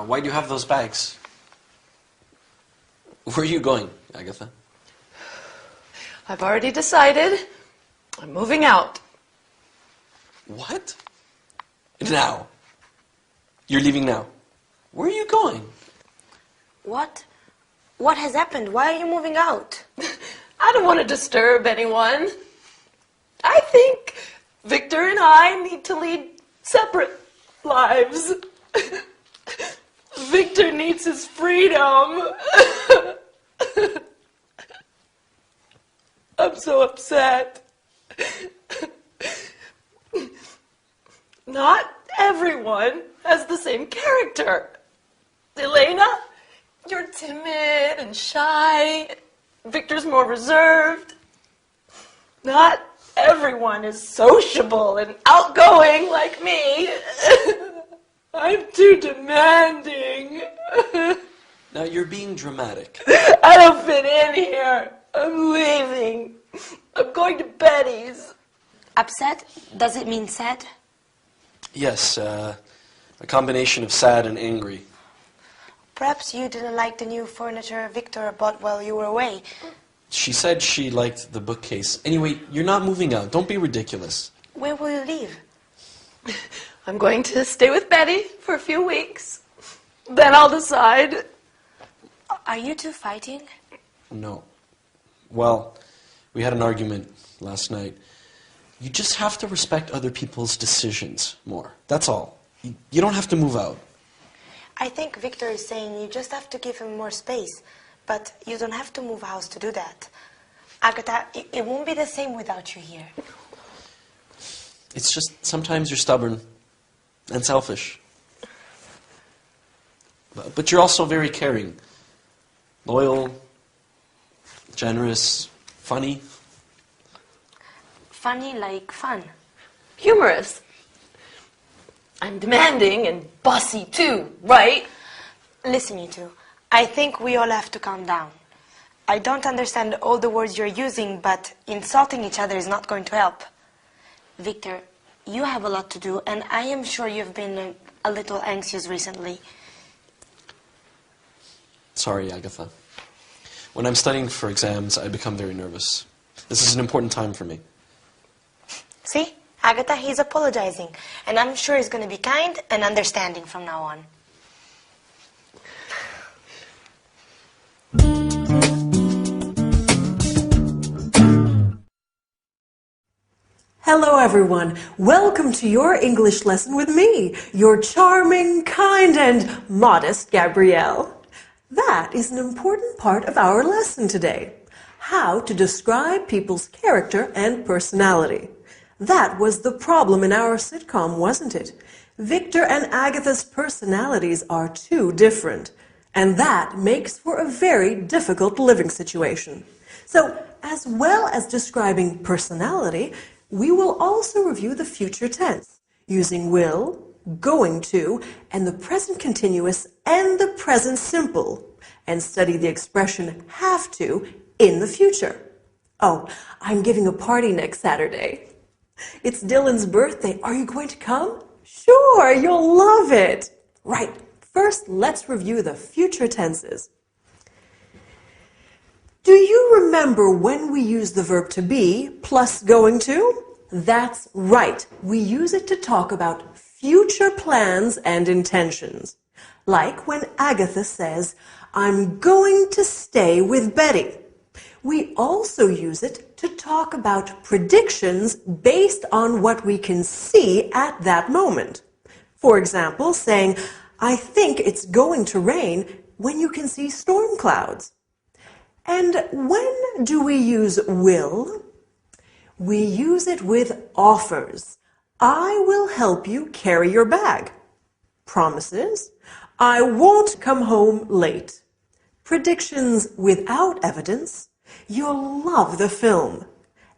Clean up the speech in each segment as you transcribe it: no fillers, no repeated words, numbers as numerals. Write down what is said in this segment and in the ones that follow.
Why do you have those bags? Where are you going, Agatha? I've already decided. I'm moving out. What? Now? You're leaving now? Where are you going? What? What has happened? Why are you moving out? I don't want to disturb anyone. I think Victor and I need to lead separate lives. Victor needs his freedom. I'm so upset. Not everyone has the same character. Elena, you're timid and shy. Victor's more reserved. Not everyone is sociable and outgoing like me. I'm too demanding. Now you're being dramatic. I don't fit in here. I'm leaving. I'm going to Betty's. Upset? Does it mean sad? Yes, a combination of sad and angry. Perhaps you didn't like the new furniture Victor bought while you were away. She said she liked the bookcase. Anyway, you're not moving out. Don't be ridiculous. Where will you live? I'm going to stay with Betty for a few weeks. Then I'll decide. Are you two fighting? No. Well, we had an argument last night. You just have to respect other people's decisions more. That's all. You don't have to move out. I think Victor is saying you just have to give him more space, but you don't have to move house to do that. Agatha, it won't be the same without you here. It's just sometimes you're stubborn and selfish. But you're also very caring. Loyal, generous, funny. Funny like fun. Humorous. I'm demanding and bossy too, right? Listen, you two. I think we all have to calm down. I don't understand all the words you're using, but insulting each other is not going to help. Victor, you have a lot to do, and I am sure you've been a little anxious recently. Sorry, Agatha. When I'm studying for exams, I become very nervous. This is an important time for me. See? Agatha, he's apologizing, and I'm sure he's going to be kind and understanding from now on. Hello everyone, welcome to your English lesson with me, your charming, kind and modest Gabrielle. That is an important part of our lesson today, how to describe people's character and personality. That was the problem in our sitcom, wasn't it? Victor and Agatha's personalities are too different, and that makes for a very difficult living situation. So, as well as describing personality, we will also review the future tense, using will, going to, and the present continuous and the present simple, and study the expression have to in the future. Oh, I'm giving a party next Saturday. It's Dylan's birthday. Are you going to come? Sure, you'll love it. Right, first let's review the future tenses. Do you remember when we use the verb to be plus going to? That's right. We use it to talk about future plans and intentions. Like when Agatha says, I'm going to stay with Betty. We also use it to talk about predictions based on what we can see at that moment. For example, saying, I think it's going to rain when you can see storm clouds. And when do we use will? We use it with offers. I will help you carry your bag. Promises. I won't come home late. Predictions without evidence. You'll love the film.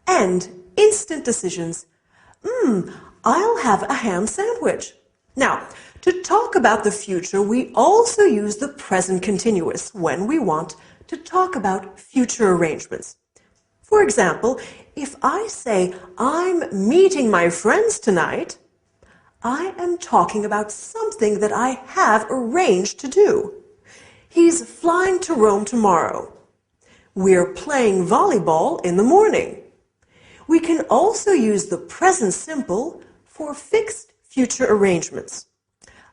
And instant decisions. I'll have a ham sandwich. Now, to talk about the future, we also use the present continuous when we want to talk about future arrangements. For example, if I say, I'm meeting my friends tonight, I am talking about something that I have arranged to do. He's flying to Rome tomorrow. We're playing volleyball in the morning. We can also use the present simple for fixed future arrangements.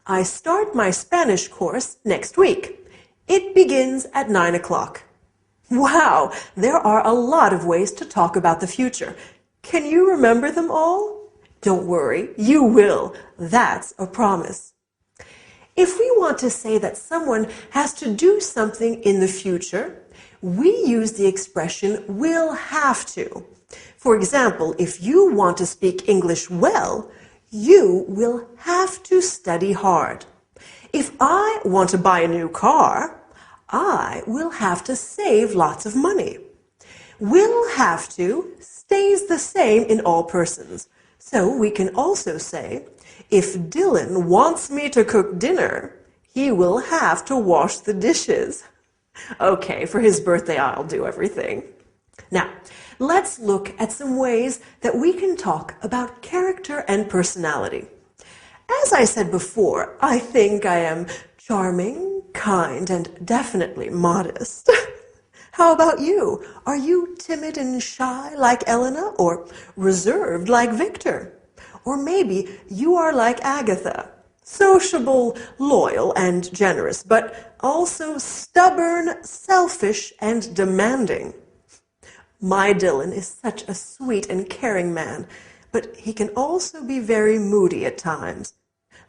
I start my Spanish course next week. It begins at 9 o'clock. Wow, there are a lot of ways to talk about the future. Can you remember them all? Don't worry, you will. That's a promise. If we want to say that someone has to do something in the future, we use the expression will have to. For example, if you want to speak English well, you will have to study hard. If I want to buy a new car, I will have to save lots of money. Will have to stays the same in all persons. So we can also say, if Dylan wants me to cook dinner, he will have to wash the dishes. Okay, for his birthday, I'll do everything. Now, let's look at some ways that we can talk about character and personality. As I said before, I think I am charming, kind, and definitely modest. How about you? Are you timid and shy like Elena, or reserved like Victor? Or maybe you are like Agatha, sociable, loyal, and generous, but also stubborn, selfish, and demanding. My Dylan is such a sweet and caring man, but he can also be very moody at times.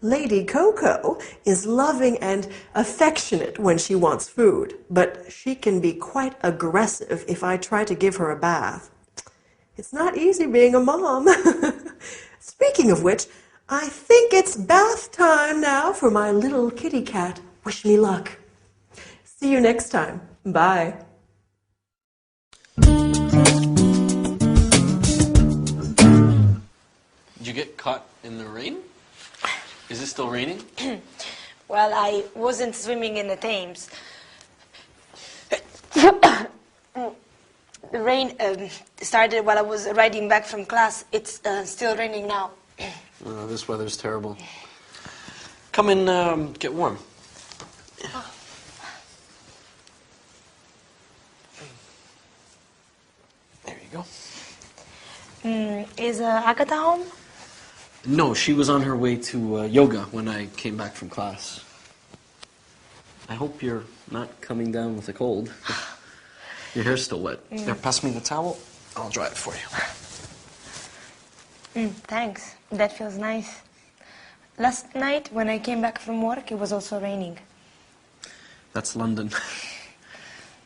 Lady Coco is loving and affectionate when she wants food, but she can be quite aggressive if I try to give her a bath. It's not easy being a mom. Speaking of which, I think it's bath time now for my little kitty cat. Wish me luck. See you next time. Bye. Did you get caught in the rain? Is it still raining? Well, I wasn't swimming in the Thames. The rain started while I was riding back from class. It's still raining now. Oh, this weather's terrible. Come and get warm. Oh. There you go. Is Agatha home? No, she was on her way to yoga when I came back from class. I hope you're not coming down with a cold. Your hair's still wet. There, pass me the towel. I'll dry it for you. Thanks. That feels nice. Last night, when I came back from work, it was also raining. That's London.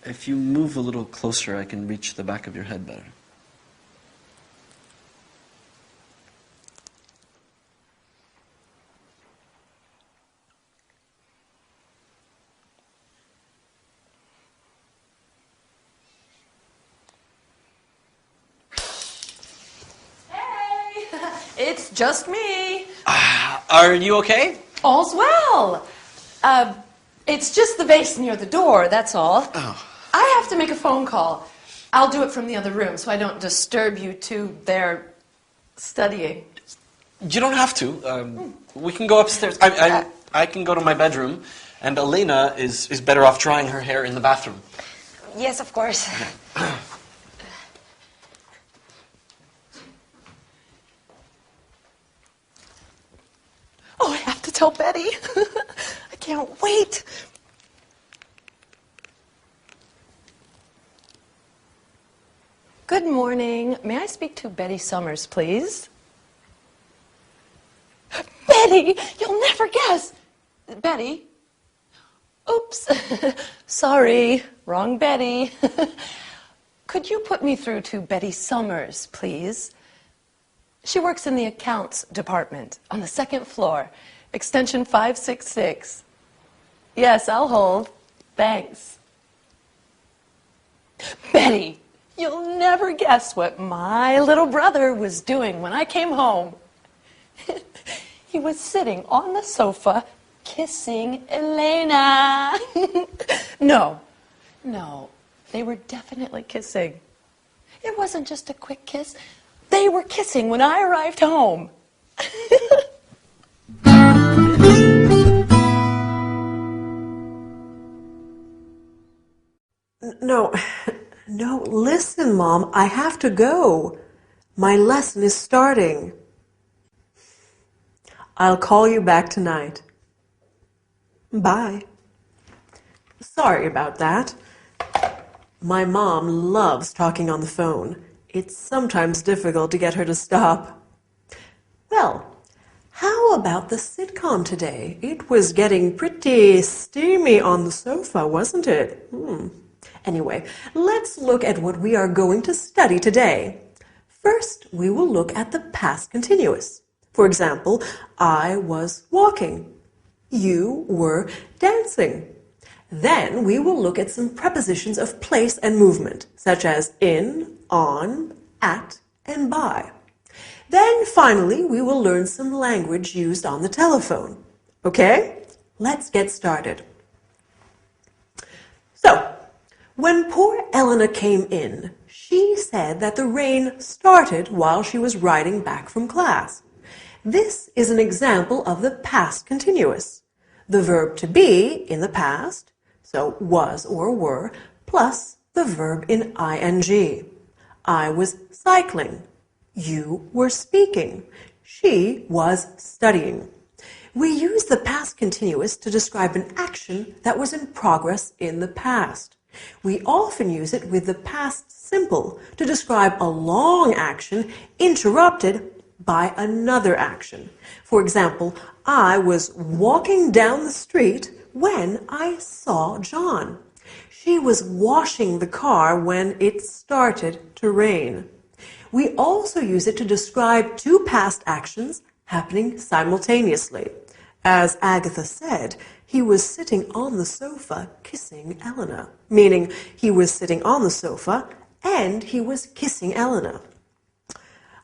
If you move a little closer, I can reach the back of your head better. It's just me. Are you okay? All's well. It's just the vase near the door, that's all. Oh. I have to make a phone call. I'll do it from the other room so I don't disturb you two there studying. You don't have to. We can go upstairs. I can go to my bedroom, and Elena is better off drying her hair in the bathroom. Yes, of course. Oh, I have to tell Betty. I can't wait. Good morning. May I speak to Betty Summers, please? Betty, you'll never guess. Betty? Oops. Sorry, wrong Betty. Could you put me through to Betty Summers, please? She works in the accounts department on the second floor, extension 566. Yes, I'll hold. Thanks. Betty, you'll never guess what my little brother was doing when I came home. He was sitting on the sofa kissing Elena. No, they were definitely kissing. It wasn't just a quick kiss. They were kissing when I arrived home. No, no, listen, Mom, I have to go. My lesson is starting. I'll call you back tonight. Bye. Sorry about that. My mom loves talking on the phone. It's sometimes difficult to get her to stop. Well, how about the sitcom today? It was getting pretty steamy on the sofa, wasn't it? Anyway, let's look at what we are going to study today. First, we will look at the past continuous. For example, I was walking. You were dancing. Then we will look at some prepositions of place and movement, such as in, on, at, and by. Then finally, we will learn some language used on the telephone. Okay? Let's get started. So, when poor Elena came in, she said that the rain started while she was riding back from class. This is an example of the past continuous. The verb to be in the past, so was or were, plus the verb in ing. I was cycling. You were speaking. She was studying. We use the past continuous to describe an action that was in progress in the past. We often use it with the past simple to describe a long action interrupted by another action. For example, I was walking down the street when I saw John. She was washing the car when it started to rain. We also use it to describe two past actions happening simultaneously. As Agatha said, he was sitting on the sofa kissing Elena, meaning he was sitting on the sofa and he was kissing Elena.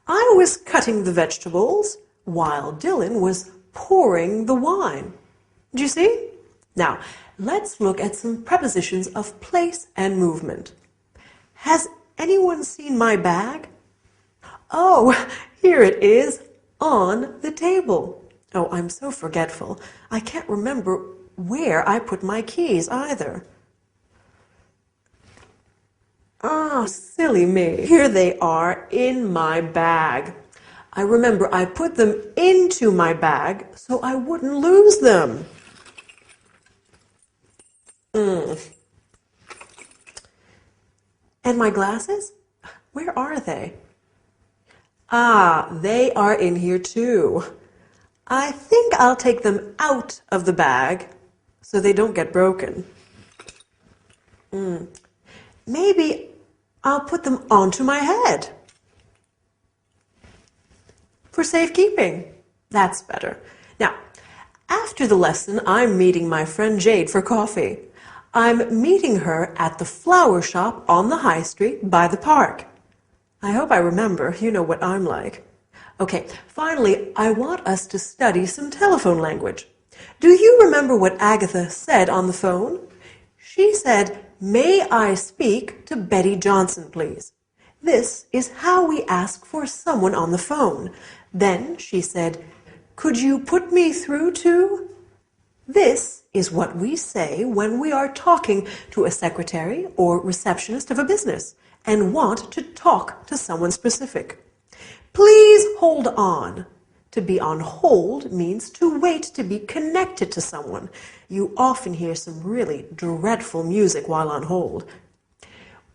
I was cutting the vegetables while Dylan was pouring the wine. Do you see? Now, let's look at some prepositions of place and movement. Has anyone seen my bag? Oh, here it is on the table. Oh, I'm so forgetful. I can't remember where I put my keys either. Ah, silly me. Here they are in my bag. I remember I put them into my bag so I wouldn't lose them. And my glasses? Where are they? Ah, they are in here too. I think I'll take them out of the bag so they don't get broken. Maybe I'll put them onto my head. For safekeeping. That's better. Now, after the lesson, I'm meeting my friend Jade for coffee. I'm meeting her at the flower shop on the high street by the park. I hope I remember. You know what I'm like. Okay, finally, I want us to study some telephone language. Do you remember what Agatha said on the phone? She said, "May I speak to Betty Johnson, please?" This is how we ask for someone on the phone. Then she said, "Could you put me through to?" This is what we say when we are talking to a secretary or receptionist of a business and want to talk to someone specific. Please hold on. To be on hold means to wait to be connected to someone. You often hear some really dreadful music while on hold.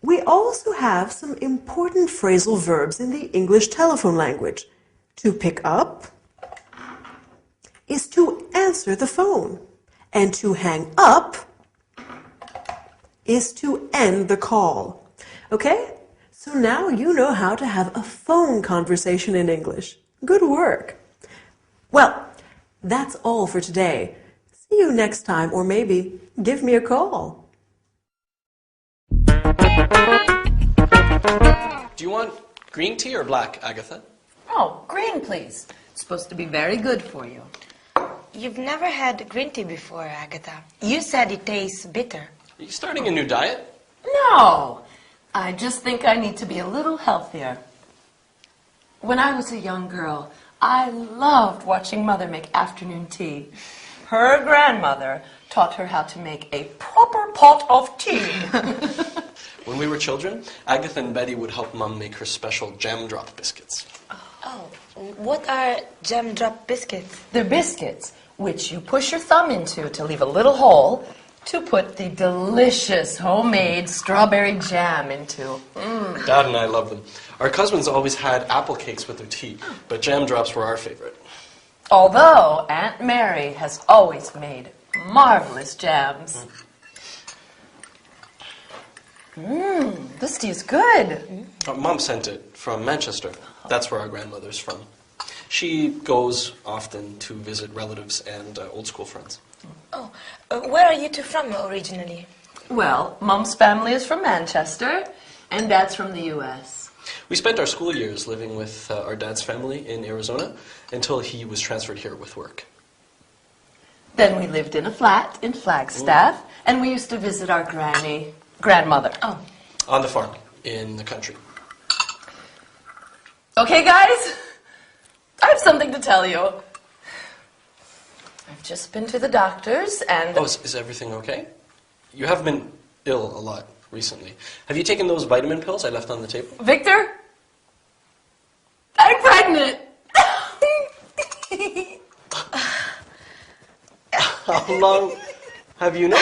We also have some important phrasal verbs in the English telephone language. To pick up is to answer the phone, and to hang up is to end the call. Okay? So now you know how to have a phone conversation in English. Good work. Well, that's all for today. See you next time, or maybe give me a call. Do you want green tea or black, Agatha? Oh, green, please. It's supposed to be very good for you. You've never had green tea before, Agatha. You said it tastes bitter. Are you starting a new diet? No, I just think I need to be a little healthier. When I was a young girl, I loved watching Mother make afternoon tea. Her grandmother taught her how to make a proper pot of tea. When we were children, Agatha and Betty would help Mum make her special jam drop biscuits. Oh, what are jam drop biscuits? They're biscuits, which you push your thumb into to leave a little hole to put the delicious homemade strawberry jam into. Dad and I love them. Our cousins always had apple cakes with their tea, but jam drops were our favorite. Although Aunt Mary has always made marvelous jams. This tea is good. Mum sent it from Manchester. That's where our grandmother's from. She goes often to visit relatives and old school friends. Oh, where are you two from originally? Well, Mum's family is from Manchester, and Dad's from the U.S. We spent our school years living with our dad's family in Arizona until he was transferred here with work. Then we lived in a flat in Flagstaff, and we used to visit our grandmother. Oh. On the farm, in the country. Okay, guys, I have something to tell you. I've just been to the doctor's and... Oh, is everything okay? You have been ill a lot recently. Have you taken those vitamin pills I left on the table? Victor, I'm pregnant. How long have you known?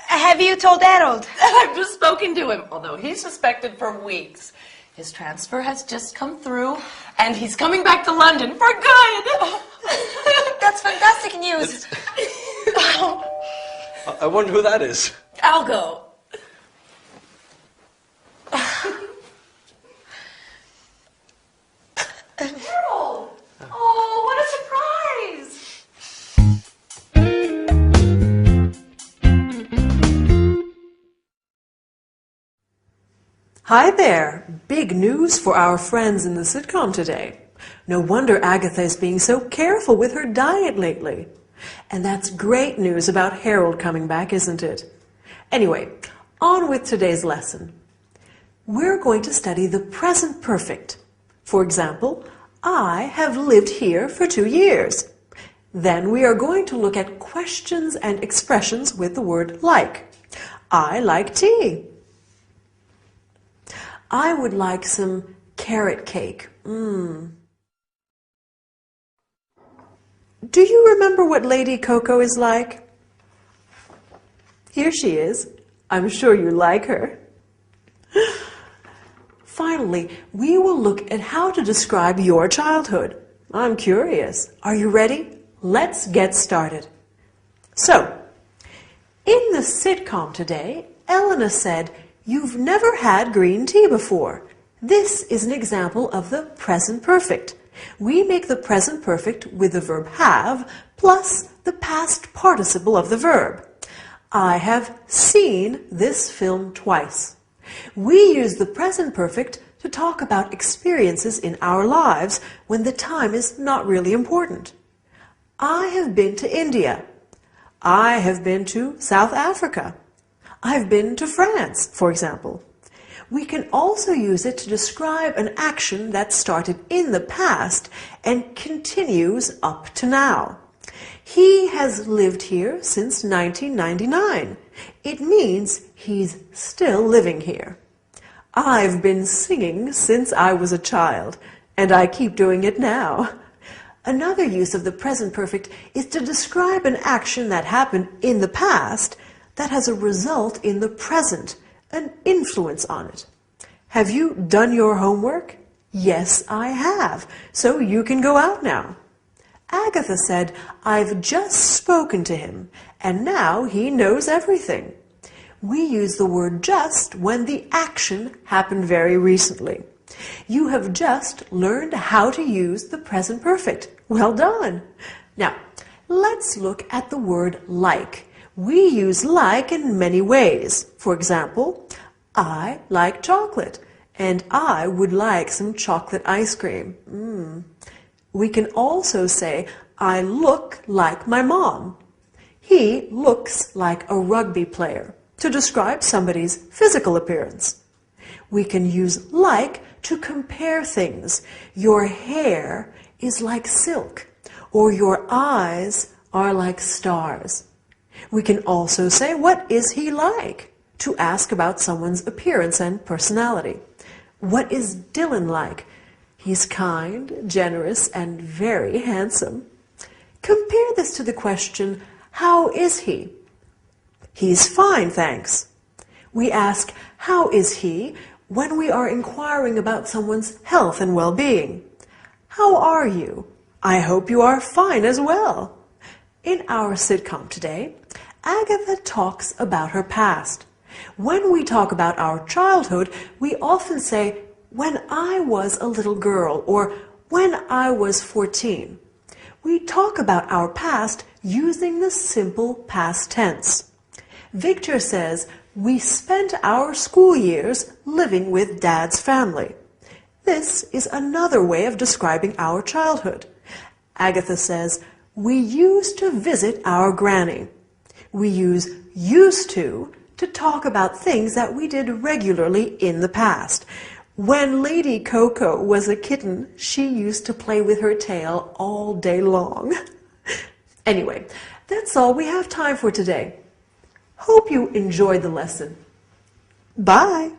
Have you told Harold? I've just spoken to him, although he's suspected for weeks. His transfer has just come through, and he's coming back to London for good. That's fantastic news. I wonder who that is. I'll go. Harold! Oh, what a surprise! Hi there! Big news for our friends in the sitcom today. No wonder Agatha is being so careful with her diet lately. And that's great news about Harold coming back, isn't it? Anyway, on with today's lesson. We're going to study the present perfect. For example, I have lived here for 2 years. Then we are going to look at questions and expressions with the word like. I like tea. I would like some carrot cake. Do you remember what Lady Coco is like? Here she is. I'm sure you like her. Finally, we will look at how to describe your childhood. I'm curious. Are you ready? Let's get started. So, in the sitcom today, Elena said, "You've never had green tea before." This is an example of the present perfect. We make the present perfect with the verb have plus the past participle of the verb. I have seen this film twice. We use the present perfect to talk about experiences in our lives when the time is not really important. I have been to India. I have been to South Africa. I've been to France, for example. We can also use it to describe an action that started in the past and continues up to now. He has lived here since 1999. It means he's still living here. I've been singing since I was a child, and I keep doing it now. Another use of the present perfect is to describe an action that happened in the past that has a result in the present, an influence on it. Have you done your homework? Yes, I have. So you can go out now. Agatha said, I've just spoken to him, and now he knows everything. We use the word just when the action happened very recently. You have just learned how to use the present perfect. Well done. Now, let's look at the word like. We use like in many ways. For example, I like chocolate, and I would like some chocolate ice cream. We can also say, I look like my mom. He looks like a rugby player, to describe somebody's physical appearance. We can use like to compare things. Your hair is like silk, or your eyes are like stars. We can also say, what is he like? to ask about someone's appearance and personality. What is Dylan like? He's kind, generous, and very handsome. Compare this to the question, how is he? He's fine, thanks. We ask, how is he, when we are inquiring about someone's health and well-being. How are you? I hope you are fine as well. In our sitcom today, Agatha talks about her past. When we talk about our childhood, we often say, when I was a little girl, or when I was 14. We talk about our past using the simple past tense. Victor says, we spent our school years living with Dad's family. This is another way of describing our childhood. Agatha says, we used to visit our granny. We use used to talk about things that we did regularly in the past. When Lady Coco was a kitten, she used to play with her tail all day long. Anyway, that's all we have time for today. Hope you enjoyed the lesson. Bye!